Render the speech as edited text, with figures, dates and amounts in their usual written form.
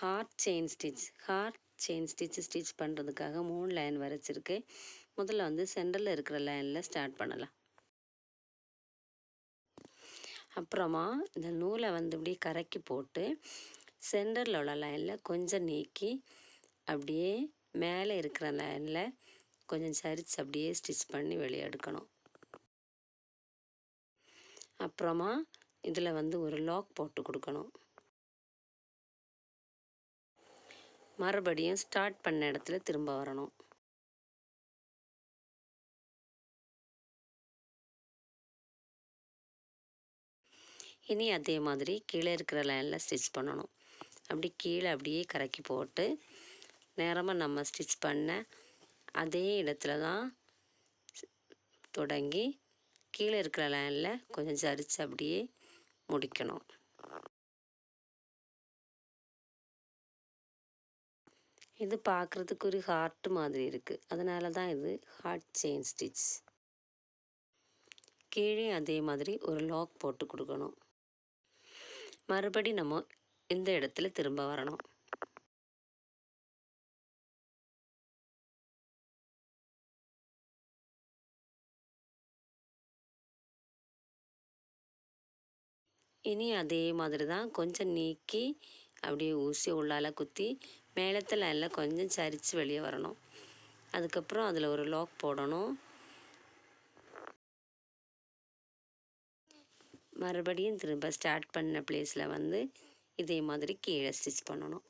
Heart chain stitch பண்ணுறதுக்காக 3 line வரைச்சிருக்கேன். முதல்ல வந்து சென்டரில் இருக்கிற லைனில் ஸ்டார்ட் பண்ணலாம். அப்புறமா இந்த நூலை வந்து இப்படி கரைக்கி போட்டு சென்டரில் உள்ள லைனில் கொஞ்சம் நீக்கி அப்படியே மேலே இருக்கிற லைனில் கொஞ்சம் சரித்து அப்படியே ஸ்டிச் பண்ணி வெளியே எடுக்கணும். அப்புறமா இதில் வந்து ஒரு லாக் போட்டு கொடுக்கணும். மறுபடியும் ஸ்டார்ட் பண்ண இடத்துல திரும்ப வரணும். இனி அதே மாதிரி கீழே இருக்கிற லைனில் ஸ்டிச் பண்ணணும். அப்படி கீழே அப்படியே கரைக்கி போட்டு நேரமாக நம்ம ஸ்டிச் பண்ண அதே இடத்துல தான் தொடங்கி கீழே இருக்கிற லைனில் கொஞ்சம் சரித்து அப்படியே முடிக்கணும். இது பார்க்குறதுக்கு ஒரு ஹார்ட் மாதிரி இருக்குது, அதனால தான் இது ஹார்ட் செயின் ஸ்டிச். கீழே அதே மாதிரி ஒரு லாக் போட்டு கொடுக்கணும். மறுபடி நம்ம இந்த இடத்துல திரும்ப வரணும். இனி அதே மாதிரி தான் கொஞ்சம் நீக்கி அப்படியே ஊசி உள்ளால குத்தி மேலത്തെ லைனில் கொஞ்சம் சரித்து வெளியே வரணும். அதுக்கப்புறம் அதில் ஒரு லாக் போடணும். மறுபடியும் திரும்ப ஸ்டார்ட் பண்ண பிளேஸில் வந்து இதே மாதிரி கீழே ஸ்டிச் பண்ணணும்.